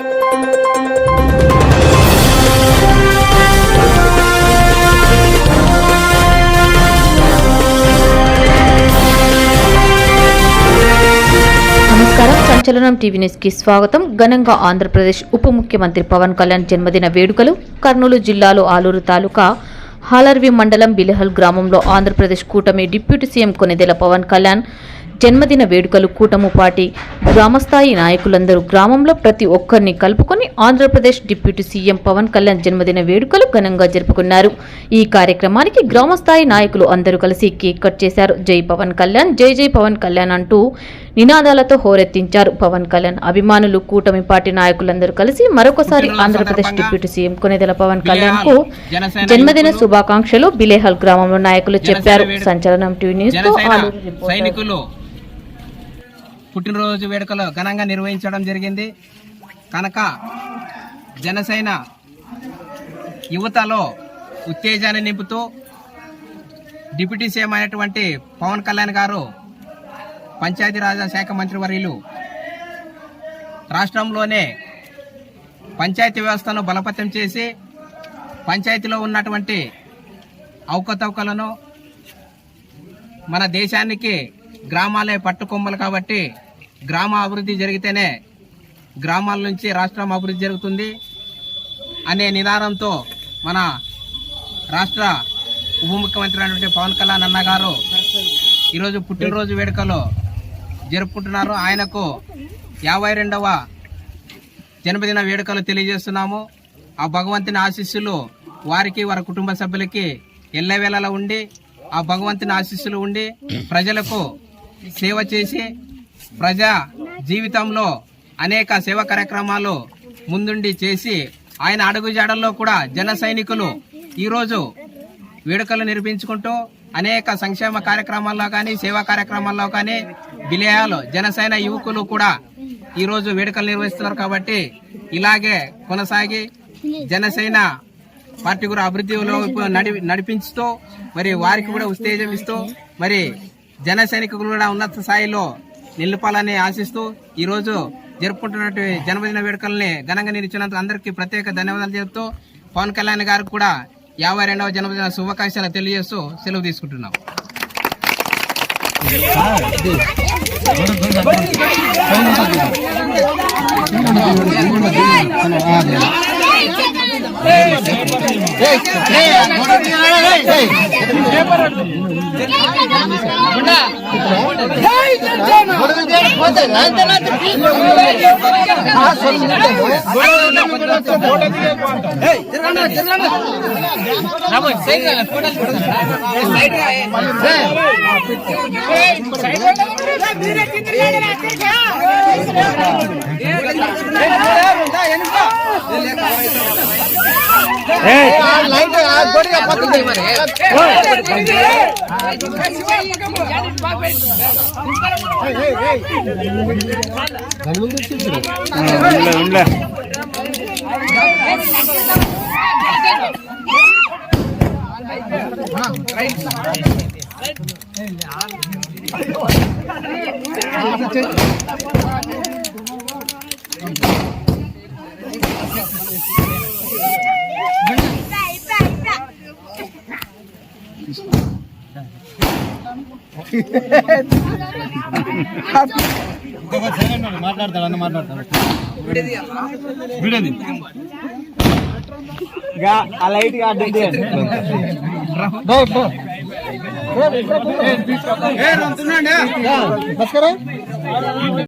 నమస్కారం, సంచలనం TV news కి స్వాగతం. ఘనంగా ఆంధ్రప్రదేశ్ ఉప ముఖ్యమంత్రి పవన్ కళ్యాణ్ జన్మదిన వేడుకలు. కర్నూలు జిల్లాలో ఆలూరు తాలూకా హాలర్వి మండలం బిలహల్ గ్రామంలో ఆంధ్రప్రదేశ్ కూటమి డిప్యూటీ సీఎం కొణిదెల పవన్ కళ్యాణ్ జన్మదిన వేడుకలు. కూటమి పార్టీ గ్రామస్థాయి నాయకులందరూ గ్రామంలో ప్రతి ఒక్కరిని కలుపుకొని ఆంధ్రప్రదేశ్ డిప్యూటీ సీఎం పవన్ కళ్యాణ్ జన్మదిన వేడుకలు ఘనంగా జరుపుకున్నారు. ఈ కార్యక్రమానికి గ్రామస్థాయి నాయకులు అందరూ కలిసి కేక్ కట్ చేశారు. జై పవన్ కళ్యాణ్, జై జై పవన్ కళ్యాణ్ అంటూ నినాదాలతో హోరెత్తించారు. పవన్ కళ్యాణ్ అభిమానులు, కూటమి పార్టీ నాయకులందరూ కలిసి మరొకసారి ఆంధ్రప్రదేశ్ డిప్యూటీ సీఎం కొణిదెల పవన్ కళ్యాణ్ కు జన్మదిన శుభాకాంక్షలు బిలేహల్ గ్రామంలో నాయకులు చెప్పారు. సంచలనం టీవీ న్యూస్ తో సైనికులు పుట్టినరోజు వేడుకలు ఘనంగా నిర్వహించడం జరిగింది కనుక జనసేన యువతలో ఉత్తేజాన్ని నింపుతూ డిప్యూటీ సీఎం అయినటువంటి పవన్ కళ్యాణ్ గారు పంచాయతీరాజ్ శాఖ మంత్రివర్యులు రాష్ట్రంలోనే పంచాయతీ వ్యవస్థను బలోపేతం చేసి పంచాయతీలో ఉన్నటువంటి అవకతవకలను, మన దేశానికి గ్రామాలే పట్టుకొమ్మలు కాబట్టి గ్రామ అభివృద్ధి జరిగితేనే గ్రామాల నుంచి రాష్ట్రం అభివృద్ధి జరుగుతుంది అనే నినాదంతో మన రాష్ట్ర ఉప ముఖ్యమంత్రి అయినటువంటి పవన్ కళ్యాణ్ అన్న గారు ఈరోజు పుట్టినరోజు వేడుకలు జరుపుకుంటున్నారు. ఆయనకు 52వ జన్మదిన వేడుకలు తెలియజేస్తున్నాము. ఆ భగవంతుని ఆశీస్సులు వారికి, వారి కుటుంబ సభ్యులకి ఎల్లవేళలా ఉండి, ఆ భగవంతుని ఆశీస్సులు ఉండి ప్రజలకు సేవ చేసి ప్రజా జీవితంలో అనేక సేవా కార్యక్రమాలు ముందుండి చేసి ఆయన అడుగుజాడల్లో కూడా జన సైనికులు ఈరోజు వేడుకలు నిర్వహించుకుంటూ అనేక సంక్షేమ కార్యక్రమాల్లో కానీ, సేవా కార్యక్రమాల్లో కానీ బిలేయాలో జనసేన యువకులు కూడా ఈరోజు వేడుకలు నిర్వహిస్తున్నారు. కాబట్టి ఇలాగే కొనసాగి జనసేన పార్టీ కూడా అభివృద్ధిలో నడిపించుతూ మరి వారికి కూడా ఉత్తేజం ఇస్తూ మరి జన సైనికులు కూడా ఉన్నత స్థాయిలో నిలుపాలని ఆశిస్తూ ఈరోజు జరుపుకుంటున్నటువంటి జన్మదిన వేడుకల్ని ఘనంగా నిర్వహించినందుకు అందరికీ ప్రత్యేక ధన్యవాదాలు చెబుతూ పవన్ కళ్యాణ్ గారికి కూడా 52వ జన్మదిన శుభాకాంక్షలు తెలియజేస్తూ సెలవు తీసుకుంటున్నాం. మాట్లాడతాడు అన్న మాట్లాడతాడు ఆ లైట్